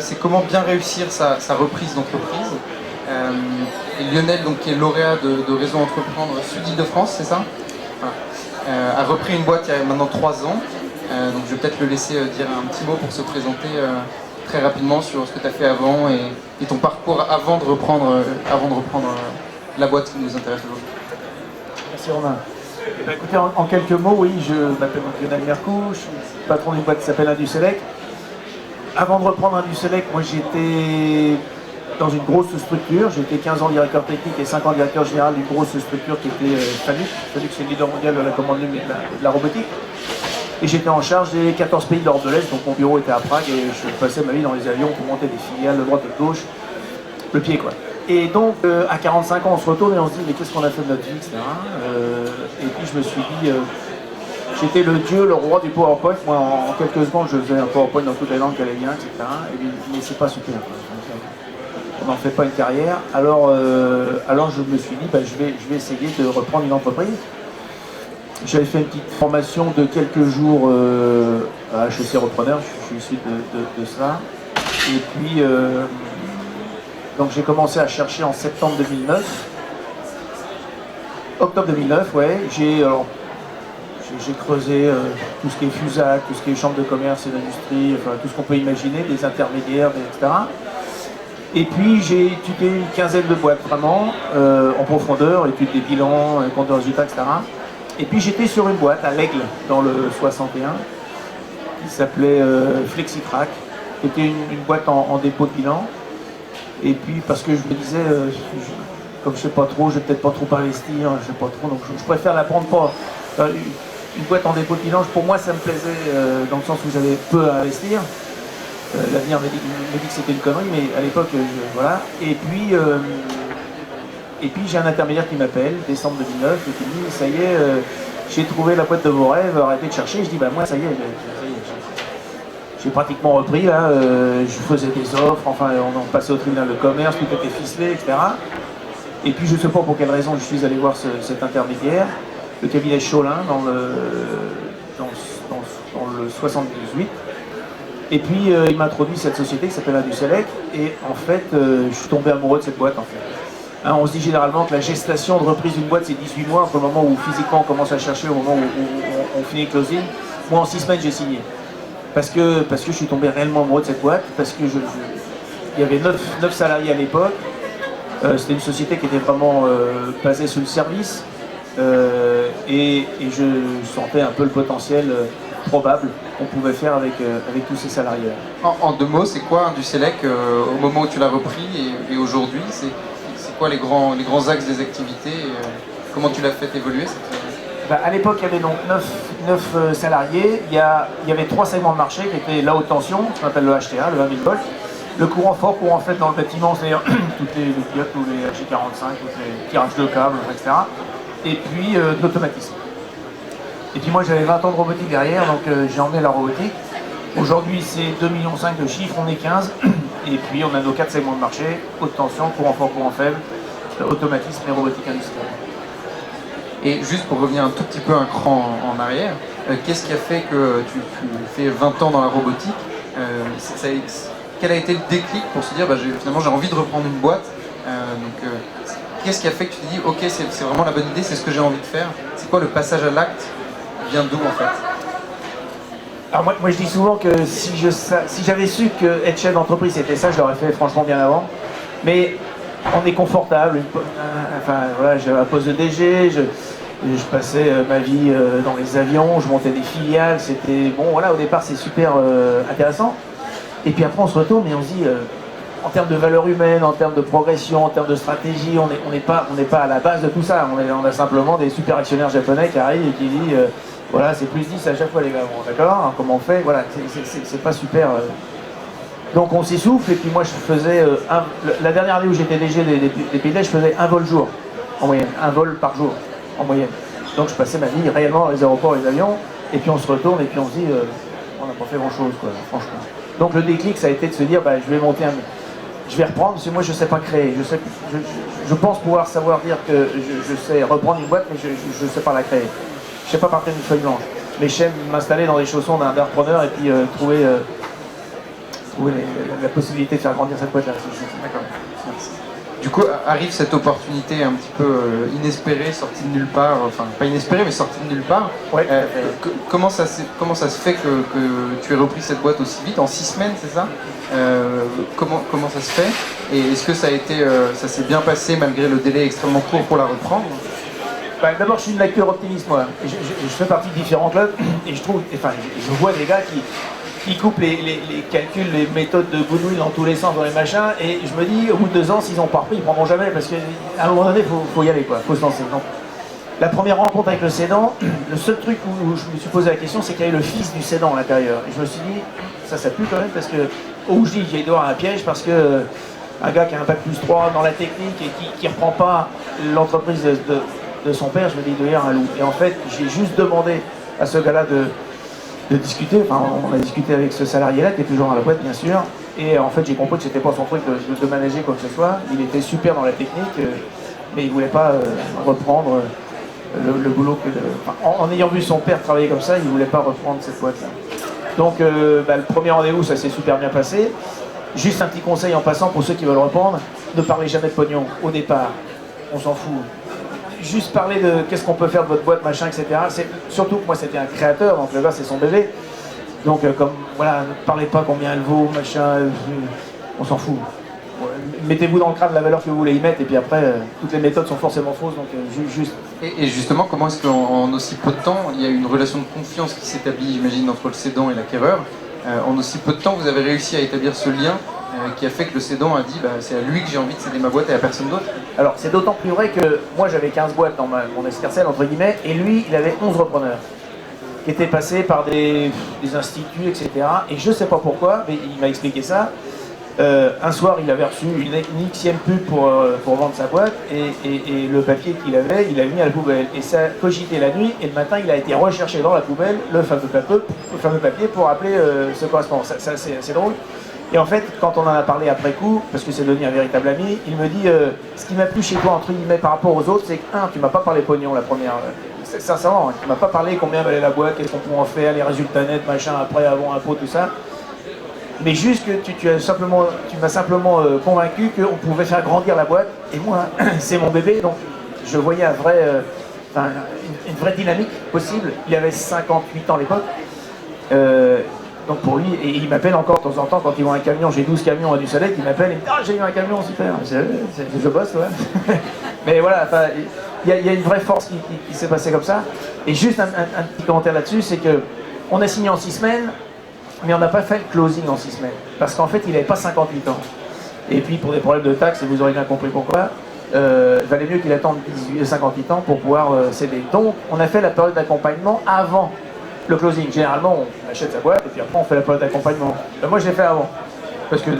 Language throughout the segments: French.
c'est comment bien réussir sa reprise d'entreprise. Et Lionel, donc, qui est lauréat de Réseau Entreprendre Sud-Île-de-France, c'est ça? Voilà. A repris une boîte il y a maintenant 3 ans. Donc je vais peut-être le laisser dire un petit mot pour se présenter très rapidement sur ce que tu as fait avant et ton parcours avant de reprendre la boîte qui nous intéresse aujourd'hui. Merci Romain. Écoutez, en quelques mots, oui, je m'appelle Lionel Mercou, je suis patron d'une boîte qui s'appelle Induselec. Avant de reprendre Induselec, moi j'étais dans une grosse structure, j'ai été 15 ans directeur technique et 5 ans directeur général d'une grosse structure qui était Fanuc. Fanuc, c'est le leader mondial de la commande numérique de la robotique. Et j'étais en charge des 14 pays de l'Europe de l'Est, donc mon bureau était à Prague et je passais ma vie dans les avions pour monter des filiales de droite et de gauche, le pied quoi. Et donc à 45 ans on se retourne et on se dit mais qu'est-ce qu'on a fait de notre vie, etc. Et puis je me suis dit, j'étais le dieu, le roi du PowerPoint, moi en quelques secondes je faisais un PowerPoint dans toutes les langues qu'elle allait bien, etc. Et puis, mais c'est pas super. On n'en fait pas une carrière, alors je me suis dit je vais essayer de reprendre une entreprise. J'avais fait une petite formation de quelques jours à HEC Repreneur, je suis issu de ça. Et puis, donc j'ai commencé à chercher en septembre 2009. Octobre 2009, ouais. J'ai creusé tout ce qui est FUSAC, tout ce qui est chambre de commerce et d'industrie, enfin tout ce qu'on peut imaginer, des intermédiaires, etc. Et puis j'ai étudié une quinzaine de boîtes vraiment, en profondeur, étude des bilans, compte de résultats, etc. Et puis j'étais sur une boîte à l'Aigle, dans le 61, qui s'appelait FlexiTrack, qui était une boîte en dépôt de bilan. Et puis parce que je me disais, comme je sais pas trop, je vais peut-être pas trop investir, je sais pas trop, donc je préfère la prendre pas. Une boîte en dépôt de bilan, pour moi ça me plaisait dans le sens où j'avais peu à investir. L'avenir me dit que c'était une connerie, mais à l'époque, voilà. Et puis j'ai un intermédiaire qui m'appelle, décembre 2009, et qui me dit, ça y est, j'ai trouvé la boîte de vos rêves, arrêtez de chercher. Je dis, moi ça y est, j'ai pratiquement repris, là, je faisais des offres, enfin on passait au tribunal de commerce, tout était ficelé, etc. Et puis je ne sais pas pour quelle raison je suis allé voir cet intermédiaire, le cabinet Cholin, dans le 78. Et puis il m'a introduit cette société qui s'appelle Induselec, et en fait je suis tombé amoureux de cette boîte en fait. Hein, on se dit généralement que la gestation de reprise d'une boîte c'est 18 mois, entre le moment où physiquement on commence à chercher, au moment où on finit le closing. Moi en 6 semaines j'ai signé. Parce que je suis tombé réellement amoureux de cette boîte, parce que il y avait 9 salariés à l'époque, c'était une société qui était vraiment basée sur le service, et je sentais un peu le potentiel probable qu'on pouvait faire avec tous ces salariés. En 2 mots, c'est quoi Induselec au moment où tu l'as repris et aujourd'hui? C'est quoi les grands axes des activités comment tu l'as fait évoluer À l'époque, il y avait donc 9 salariés. Il y avait 3 segments de marché qui étaient la haute tension, ce qu'on appelle le HTA, le 20 000 volts, le courant fort, courant faible dans le bâtiment, c'est-à-dire toutes les pilotes, tous les H45, tous les tirages de câbles, etc. Et puis l'automatisme. Et puis moi j'avais 20 ans de robotique derrière, donc j'ai emmené la robotique. Aujourd'hui c'est 2,5 millions de chiffres, on est 15. Et puis on a nos 4 segments de marché, haute tension, courant fort, courant faible, automatisme et robotique industrielle. Et juste pour revenir un tout petit peu un cran en arrière, qu'est-ce qui a fait que tu fais 20 ans dans la robotique quel a été le déclic pour se dire finalement j'ai envie de reprendre une boîte qu'est-ce qui a fait que tu te dis ok c'est vraiment la bonne idée, c'est ce que j'ai envie de faire? C'est quoi le passage à l'acte? Vient d'où en fait? Alors moi je dis souvent que si j'avais su que être chef d'entreprise c'était ça, je l'aurais fait franchement bien avant. Mais on est confortable, enfin voilà, j'avais un poste de DG, je passais ma vie dans les avions, je montais des filiales, c'était bon voilà, au départ c'est super intéressant. Et puis après on se retourne et on se dit en termes de valeur humaine, en termes de progression, en termes de stratégie, on n'est pas à la base de tout ça. On a simplement des super actionnaires japonais qui arrivent et qui disent voilà, c'est plus 10 à chaque fois les gars, bon, d'accord, comment on fait? Voilà, c'est pas super. Donc on s'essouffle, et puis moi je faisais, la dernière année où j'étais DG des Pays de l'Est, je faisais 1 vol jour, en moyenne, 1 vol par jour, en moyenne. Donc je passais ma vie réellement dans les aéroports et les avions, et puis on se retourne, et puis on se dit, on n'a pas fait grand chose, quoi, franchement. Donc le déclic, ça a été de se dire, je vais monter je vais reprendre, parce que moi je ne sais pas créer, je pense pouvoir savoir dire que je sais reprendre une boîte, mais je ne sais pas la créer. Je ne sais pas partir d'une feuille blanche, mais je sais m'installer dans les chaussons d'un repreneur et puis trouver trouver la possibilité de faire grandir cette boîte-là. D'accord. Merci. Du coup, arrive cette opportunité un petit peu inespérée, sortie de nulle part, enfin pas inespérée, mais sortie de nulle part. Ouais. Comment ça se fait que tu aies repris cette boîte aussi vite, en 6 semaines, c'est ça? Comment ça se fait? Et est-ce que ça s'est bien passé malgré le délai extrêmement court pour la reprendre? Bah, d'abord, je suis une lecture optimiste, moi. Je fais partie de différents clubs et je vois des gars qui coupent les calculs, les méthodes de goodwill dans tous les sens, dans les machins, et je me dis, au bout de 2 ans, s'ils n'ont pas repris, ils ne prendront jamais, parce qu'à un moment donné, il faut y aller, quoi, faut se lancer. Donc, la première rencontre avec le cédant, le seul truc où je me suis posé la question, c'est qu'il y avait le fils du cédant à l'intérieur. Et je me suis dit, ça pue quand même, parce que, je dis, il doit avoir un piège, parce que un gars qui a un bac plus 3 dans la technique et qui ne reprend pas l'entreprise de son père, je me dis, il doit y avoir un loup. Et en fait, j'ai juste demandé à ce gars-là de discuter, enfin on a discuté avec ce salarié-là qui est toujours à la boîte bien sûr, et en fait j'ai compris que c'était pas son truc de manager quoi que ce soit, il était super dans la technique, mais il voulait pas reprendre le boulot en ayant vu son père travailler comme ça, il voulait pas reprendre cette boîte-là. Donc le premier rendez-vous ça s'est super bien passé, juste un petit conseil en passant pour ceux qui veulent reprendre, ne parlez jamais de pognon au départ, on s'en fout. Juste parler de qu'est-ce qu'on peut faire de votre boîte, machin, etc. Surtout que moi c'était un créateur, donc le gars c'est son bébé. Donc comme voilà, ne parlez pas combien elle vaut, machin, on s'en fout. Mettez-vous dans le crâne la valeur que vous voulez y mettre, et puis après, toutes les méthodes sont forcément fausses, donc juste... Et justement, comment est-ce qu'en aussi peu de temps, il y a une relation de confiance qui s'établit, j'imagine, entre le cédant et l'acquéreur. En aussi peu de temps, vous avez réussi à établir ce lien qui a fait que le cédant a dit c'est à lui que j'ai envie de céder ma boîte et à personne d'autre? Alors c'est d'autant plus vrai que moi j'avais 15 boîtes dans mon escarcelle entre guillemets, et lui il avait 11 repreneurs qui étaient passés par des instituts, etc. Et je sais pas pourquoi, mais il m'a expliqué ça. Un soir il avait reçu une Xème pub pour vendre sa boîte, et le papier qu'il avait, il l'a mis à la poubelle. Et ça cogitait la nuit, et le matin il a été recherché dans la poubelle le fameux papier pour appeler ce correspondant. Ça c'est drôle. Et en fait, quand on en a parlé après coup, parce que c'est devenu un véritable ami, il me dit ce qui m'a plu chez toi, entre guillemets, par rapport aux autres, c'est que, tu m'as pas parlé pognon la première. Sincèrement, tu m'as pas parlé combien valait la boîte, qu'est-ce qu'on pouvait en faire, les résultats nets, machin, après, avant, impôt, tout ça. Mais juste que tu m'as simplement convaincu qu'on pouvait faire grandir la boîte, et moi, c'est mon bébé, donc je voyais une vraie dynamique possible. Il avait 58 ans à l'époque. Donc pour lui, et il m'appelle encore de temps en temps quand il voit un camion, j'ai 12 camions à du Salette, il m'appelle et me dit j'ai eu un camion super, je bosse, ouais. Mais voilà, il y a une vraie force qui s'est passée comme ça. Et juste un petit commentaire là-dessus, c'est que on a signé en 6 semaines, mais on n'a pas fait le closing en 6 semaines. Parce qu'en fait, il n'avait pas 58 ans. Et puis pour des problèmes de taxes, et vous aurez bien compris pourquoi, il valait mieux qu'il attende 58 ans pour pouvoir céder. Donc on a fait la période d'accompagnement avant le closing. Généralement, on achète sa boîte et puis après on fait la période d'accompagnement. Moi je l'ai fait avant. Parce que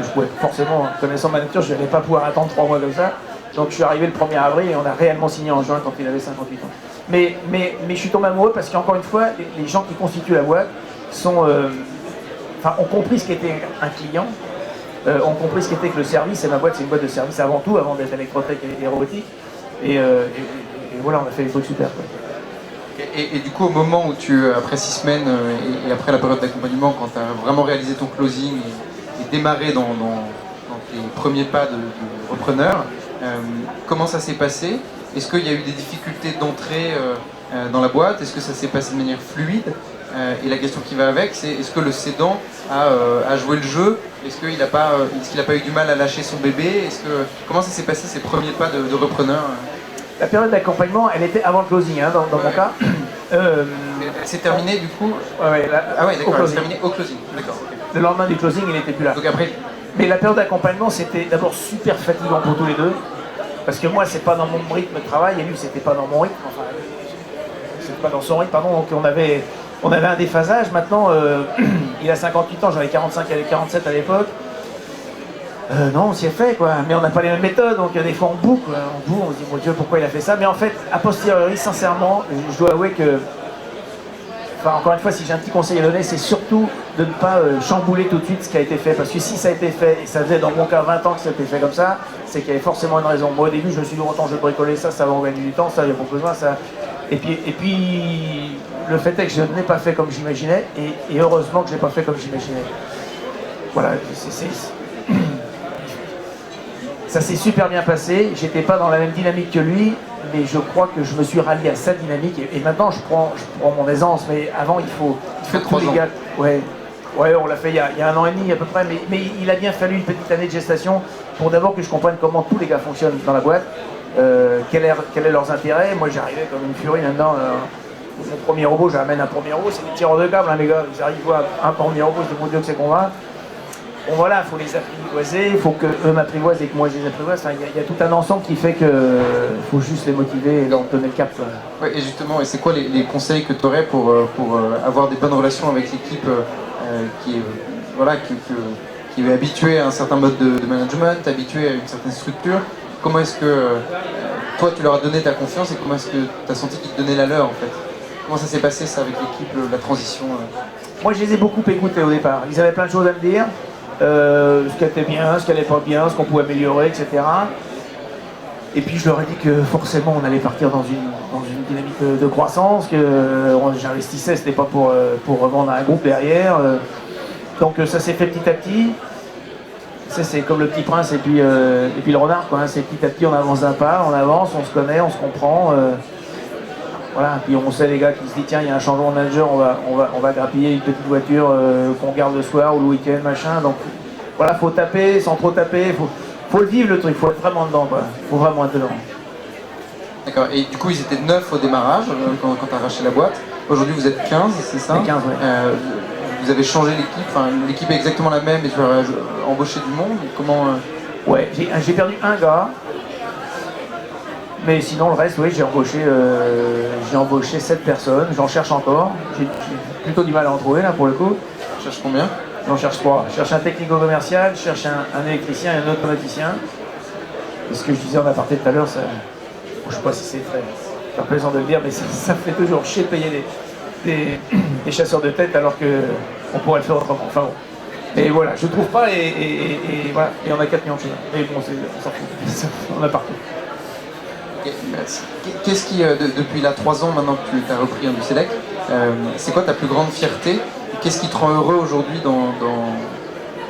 forcément, connaissant ma nature, je n'allais pas pouvoir attendre 3 mois comme ça. Donc je suis arrivé le 1er avril et on a réellement signé en juin quand il avait 58 ans. Mais je suis tombé amoureux parce qu'encore une fois, les gens qui constituent la boîte ont compris ce qu'était un client, ont compris ce qu'était que le service, et ma boîte c'est une boîte de service avant tout, avant d'être électrotech et robotique. Et voilà, on a fait des trucs super, quoi. Et du coup, au moment où après 6 semaines et après la période d'accompagnement, quand tu as vraiment réalisé ton closing et démarré dans tes premiers pas de repreneur, comment ça s'est passé? Est-ce qu'il y a eu des difficultés d'entrée dans la boîte? Est-ce que ça s'est passé de manière fluide? Et la question qui va avec, c'est est-ce que le cédant a joué le jeu? Est-ce qu'il n'a pas eu du mal à lâcher son bébé? Comment ça s'est passé ces premiers pas de repreneur? La période d'accompagnement, elle était avant le closing, hein, dans mon cas. C'est terminé du coup? Ouais, ah ouais, d'accord, c'est terminé au closing. D'accord. Okay. Le lendemain du closing, il n'était plus là. Donc après... Mais la période d'accompagnement, c'était d'abord super fatigant pour tous les deux. Parce que moi, c'est pas dans mon rythme de travail, et lui, c'était pas dans mon rythme. Enfin, c'était pas dans son rythme, pardon. Donc on avait un déphasage. Maintenant, il a 58 ans, j'en avais 45, il avait 47 à l'époque. Non, on s'y est fait, quoi. Mais on n'a pas les mêmes méthodes, donc des fois on boucle, on se dit, mon Dieu, pourquoi il a fait ça? Mais en fait, a posteriori, sincèrement, je dois avouer que, enfin, encore une fois, si j'ai un petit conseil à donner, c'est surtout de ne pas chambouler tout de suite ce qui a été fait. Parce que si ça a été fait, et ça faisait dans mon cas 20 ans que ça a été fait comme ça, c'est qu'il y avait forcément une raison. Moi, au début, je me suis dit, autant je vais bricoler ça, ça va en gagner du temps, ça, il n'y a pas besoin, ça. Et puis, le fait est que je ne l'ai pas fait comme j'imaginais, et heureusement que je ne l'ai pas fait comme j'imaginais. voilà, ça s'est super bien passé. J'étais pas dans la même dynamique que lui, mais je crois que je me suis rallié à sa dynamique. Et maintenant, je prends mon aisance. Mais avant, il faut fait tous 3 ans. gars. Ouais, on l'a fait il y a 1 an et demi à peu près. Mais il a bien fallu une petite année de gestation pour d'abord que je comprenne comment tous les gars fonctionnent dans la boîte, quel est leurs intérêts. Moi, j'arrivais comme une furie maintenant. Mon premier robot, j'amène un premier robot, c'est des tireurs de câble, hein, les gars. Ils arrivent à un premier robot, je dis mon Dieu que c'est qu'on va. Bon voilà, il faut les apprivoiser, il faut qu'eux m'apprivoisent et que moi je les apprivoise. Enfin, il y a tout un ensemble qui fait qu'il faut juste les motiver et leur donner le cap. Ouais, et justement, et c'est quoi les conseils que tu aurais pour avoir des bonnes relations avec l'équipe qui est habituée à un certain mode de management, habituée à une certaine structure? Comment est-ce que toi tu leur as donné ta confiance et comment est-ce que tu as senti qu'ils te donnaient la leur en fait? Comment ça s'est passé ça avec l'équipe, la transition? Moi je les ai beaucoup écoutés au départ. Ils avaient plein de choses à me dire. Ce qui était bien, ce qui n'allait pas bien, ce qu'on pouvait améliorer, etc. Et puis je leur ai dit que forcément on allait partir dans une dynamique de croissance, que j'investissais, c'était pas pour revendre à un groupe derrière. Donc ça s'est fait petit à petit. C'est comme le petit prince et puis le renard, quoi, hein. C'est petit à petit, on avance d'un pas, on avance, on se connaît, on se comprend. Voilà, puis on sait les gars qui se disent tiens il y a un changement de manager, on va grappiller une petite voiture qu'on garde le soir ou le week-end, machin. Donc voilà, faut taper sans trop taper, faut le vivre le truc, faut être vraiment dedans, quoi. Faut vraiment être dedans. D'accord, et du coup ils étaient 9 au démarrage quand tu as arraché la boîte. Aujourd'hui vous êtes 15, c'est ça? 15, ouais. Vous avez changé l'équipe, enfin l'équipe est exactement la même et tu as embauché du monde, comment Ouais, j'ai perdu un gars. Mais sinon, le reste, oui, j'ai embauché 7 personnes. J'en cherche encore. J'ai plutôt du mal à en trouver, là, pour le coup. tu cherches combien? J'en cherche 3. Je cherche un technico-commercial, je cherche un électricien et un automaticien. Et ce que je disais en aparté tout à l'heure, ça... Bon, je sais pas si c'est très plaisant de le dire, mais ça me fait toujours chier de payer des chasseurs de tête alors qu'on pourrait le faire autrement. Enfin bon. Et voilà, je trouve pas, et voilà. Et on a 4 millions de choses. Mais bon, on s'en fout. On a partout. Qu'est-ce qui, depuis là 3 ans maintenant que tu as repris du Select, c'est quoi ta plus grande fierté? Qu'est-ce qui te rend heureux aujourd'hui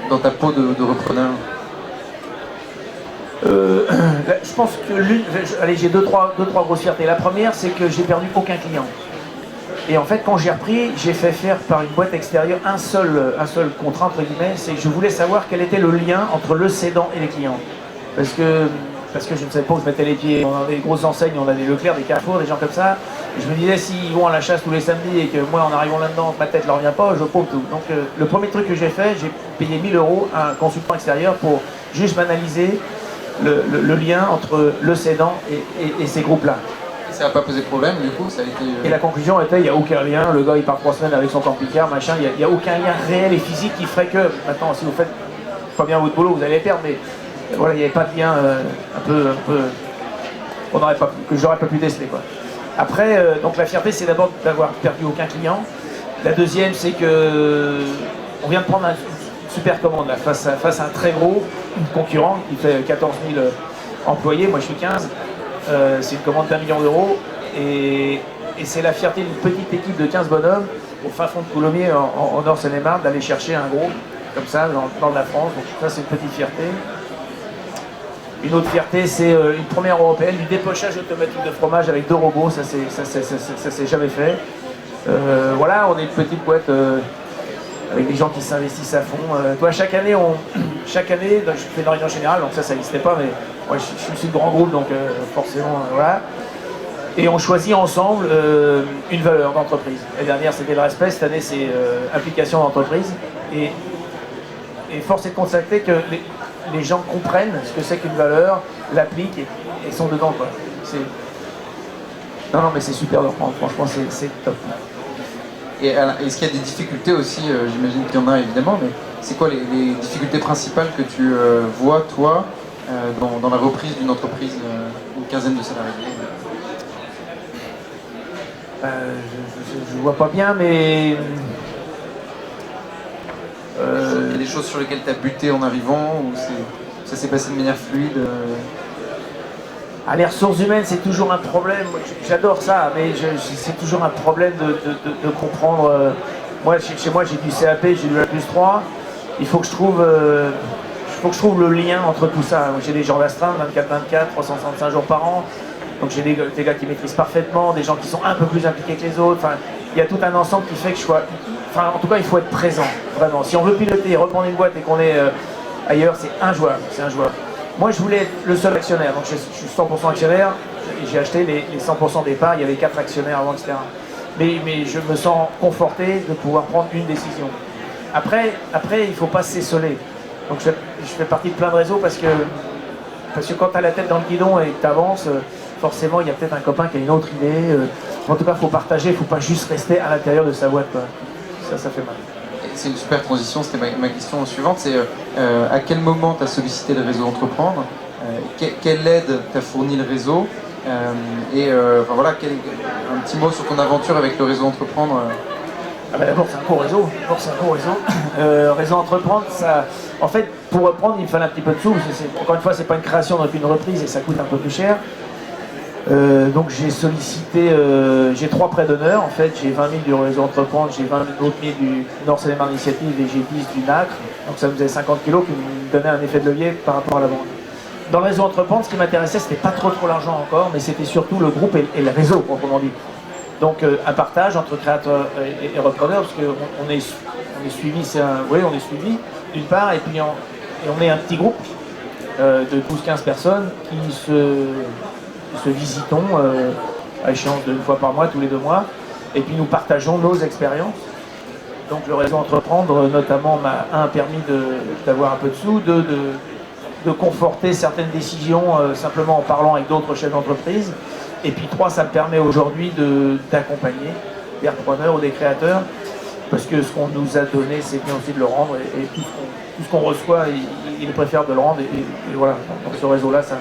dans ta peau de repreneur? Je pense que allez, j'ai deux, trois grosses fiertés. La première, c'est que j'ai perdu aucun client. Et en fait, quand j'ai repris, j'ai fait faire par une boîte extérieure un seul contrat, entre guillemets, c'est que je voulais savoir quel était le lien entre le cédant et les clients. Parce que je ne savais pas où je mettais les pieds. On a des grosses enseignes, on a des Leclerc, des Carrefour, des gens comme ça. Je me disais, s'ils vont à la chasse tous les samedis et que moi, en arrivant là-dedans, ma tête ne leur vient pas, je paume tout. Donc, le premier truc que j'ai fait, j'ai payé 1 000 € à un consultant extérieur pour juste m'analyser le lien entre le cédant et ces groupes-là. Ça n'a pas posé de problème, du coup, ça a été... Et la conclusion était, il n'y a aucun lien. Le gars, il part 3 semaines avec son camping-car, machin. Il n'y a aucun lien réel et physique qui ferait que, maintenant, si vous faites pas bien votre boulot, vous allez les perdre, mais... Voilà, il n'y avait pas de lien un peu que j'aurais pas pu déceler, quoi. Après, donc la fierté, c'est d'abord d'avoir perdu aucun client. La deuxième, c'est que on vient de prendre une super commande là, face à un très gros concurrent qui fait 14 000 employés. Moi, je suis 15. C'est une commande d'1 million d'euros et c'est la fierté d'une petite équipe de 15 bonhommes au fin fond de Coulommiers, en Nord-Seine-et-Marne, d'aller chercher un gros comme ça dans la France. Donc ça, c'est une petite fierté. Une autre fierté, c'est une première européenne, du dépochage automatique de fromage avec 2 robots, ça s'est jamais fait. Voilà, on est une petite boîte avec des gens qui s'investissent à fond. Toi, chaque année, je fais une réunion générale, donc ça n'existait pas, mais moi, je suis de grand groupe, donc forcément, voilà. Et on choisit ensemble une valeur d'entreprise. L'année dernière, c'était le respect, cette année, c'est application d'entreprise. Et force est de constater que les gens comprennent ce que c'est qu'une valeur, l'appliquent et sont dedans, quoi. Non, mais c'est super de reprendre, franchement, c'est top. Et est-ce qu'il y a des difficultés aussi? J'imagine qu'il y en a évidemment, mais c'est quoi les difficultés principales que tu vois, toi, dans la reprise d'une entreprise, une quinzaine de salariés? Je vois pas bien, mais... Il y a des choses sur lesquelles tu as buté en arrivant ou ça s'est passé de manière fluide? Les ressources humaines, c'est toujours un problème. J'adore ça, mais c'est toujours un problème de comprendre. Moi, chez moi, j'ai du CAP, j'ai du A+3. il faut que je trouve le lien entre tout ça. J'ai des gens d'astreinte, 24-24, 365 jours par an. Donc j'ai des gars qui maîtrisent parfaitement, des gens qui sont un peu plus impliqués que les autres. Enfin, il y a tout un ensemble qui fait que je sois... Enfin, en tout cas, il faut être présent, vraiment. Si on veut piloter et reprendre une boîte et qu'on est ailleurs, c'est injouable, c'est injouable. Moi, je voulais être le seul actionnaire. Donc je suis 100% actionnaire. J'ai acheté les 100% des parts. Il y avait 4 actionnaires avant, etc. Mais je me sens conforté de pouvoir prendre une décision. Après il ne faut pas s'essoler. Donc je fais partie de plein de réseaux parce que quand tu as la tête dans le guidon et que tu avances, forcément il y a peut-être un copain qui a une autre idée. En tout cas, il faut partager, il ne faut pas juste rester à l'intérieur de sa boîte, quoi. Ça fait mal. C'est une super transition, c'était ma question suivante, c'est à quel moment tu as sollicité le réseau Entreprendre, quelle aide t'a fourni le réseau, enfin voilà, un petit mot sur ton aventure avec le réseau Entreprendre. D'abord, c'est un gros réseau. Réseau Entreprendre, ça, en fait, pour reprendre, il me fallait un petit peu de sous. Encore une fois, c'est pas une création, donc une reprise et ça coûte un peu plus cher. Donc j'ai sollicité, j'ai 3 prêts d'honneur. En fait, j'ai 20 000 du réseau Entreprendre, j'ai 20 000 du Nord Seine-et-Marne Initiative et j'ai 10 du NACRE. Donc ça me faisait 50 kilos qui me donnait un effet de levier par rapport à la banque. Dans le réseau Entreprendre, ce qui m'intéressait, c'était pas trop l'argent encore, mais c'était surtout le groupe et le réseau, proprement dit. Donc un partage entre créateurs et repreneurs, parce qu'on est suivi, on est suivi d'une part, et puis on est un petit groupe de 12-15 personnes qui se visitons à échéance d'une fois par mois, tous les 2 mois, et puis nous partageons nos expériences. Donc le réseau Entreprendre, notamment, m'a permis d'avoir un peu de sous, de conforter certaines décisions simplement en parlant avec d'autres chefs d'entreprise. Et puis 3, ça me permet aujourd'hui d'accompagner des repreneurs ou des créateurs, parce que ce qu'on nous a donné, c'est bien aussi de le rendre, et tout ce qu'on reçoit, il préfère de le rendre, et voilà, dans ce réseau-là, ça...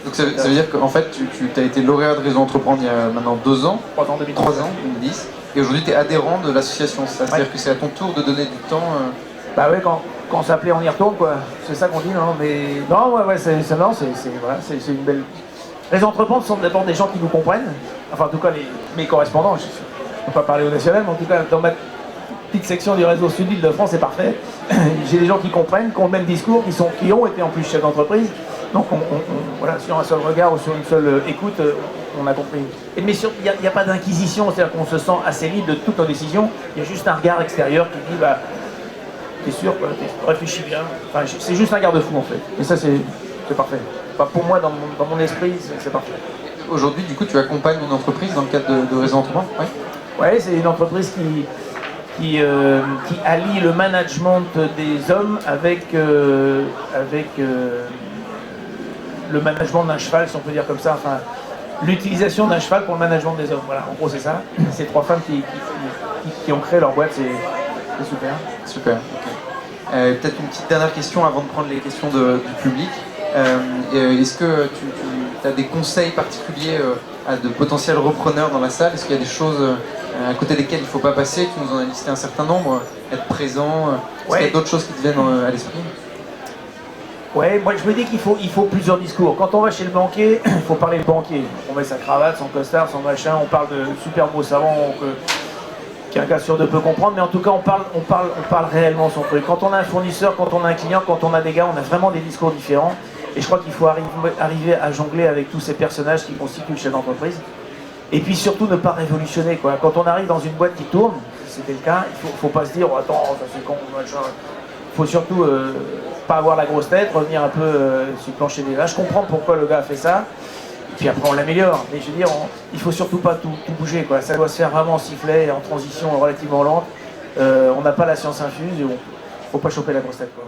Donc ça veut dire qu'en fait, tu as été lauréat de Réseau Entreprendre il y a maintenant 2 ans, 3 ans, 2010, et aujourd'hui tu es adhérent de l'association, c'est-à-dire que c'est à ton tour de donner du temps... Bah ouais, quand on s'appelait, on y retourne, quoi. C'est ça qu'on dit, non, mais... Non, ouais, c'est une belle... Les entreprendre sont d'abord des gens qui nous comprennent, enfin en tout cas mes correspondants, je ne peux pas parler au national, mais en tout cas dans ma petite section du réseau Sud Île-de-France, c'est parfait. J'ai des gens qui comprennent, qui ont le même discours, qui ont été en plus chefs d'entreprise, donc voilà, sur un seul regard ou sur une seule écoute, on a compris. Mais il n'y a pas d'inquisition, c'est-à-dire qu'on se sent assez libre de toutes nos décisions, il y a juste un regard extérieur qui dit, bah, t'es sûr, réfléchis bien, enfin, c'est juste un garde-fou en fait, et ça c'est parfait. Enfin, pour moi, dans mon esprit, c'est parfait. Aujourd'hui, du coup, tu accompagnes une entreprise dans le cadre de Réseau Entreprendre ? Ouais, c'est une entreprise qui allie le management des hommes avec le management d'un cheval, si on peut dire comme ça. Enfin, l'utilisation d'un cheval pour le management des hommes. Voilà, en gros, c'est ça. C'est 3 femmes qui ont créé leur boîte, c'est super. Super, ok. Peut-être une petite dernière question avant de prendre les questions du public. Est-ce que tu as des conseils particuliers à de potentiels repreneurs dans la salle? Est-ce qu'il y a des choses à côté desquelles il ne faut pas passer? Tu nous en as listé un certain nombre. Être présent. Est-ce qu'il y a d'autres choses qui te viennent à l'esprit? Ouais, moi je me dis qu'il faut plusieurs discours. Quand on va chez le banquier, il faut parler le banquier. On met sa cravate, son costard, son machin, on parle de super beau savant qu'un gars sur 2 peut comprendre, mais en tout cas on parle réellement son truc. Quand on a un fournisseur, quand on a un client, quand on a des gars, on a vraiment des discours différents. Et je crois qu'il faut arriver à jongler avec tous ces personnages qui constituent le chef d'entreprise. Et puis surtout ne pas révolutionner, quoi. Quand on arrive dans une boîte qui tourne, c'était le cas, il faut pas se dire oh, attends, ça c'est con, machin. Il faut surtout pas avoir la grosse tête, revenir un peu sur le plancher des vaches. Je comprends pourquoi le gars a fait ça. Et puis après on l'améliore. Mais je veux dire, il faut surtout pas tout bouger, quoi. Ça doit se faire vraiment en sifflet, en transition relativement lente. On n'a pas la science infuse et faut pas choper la grosse tête, quoi.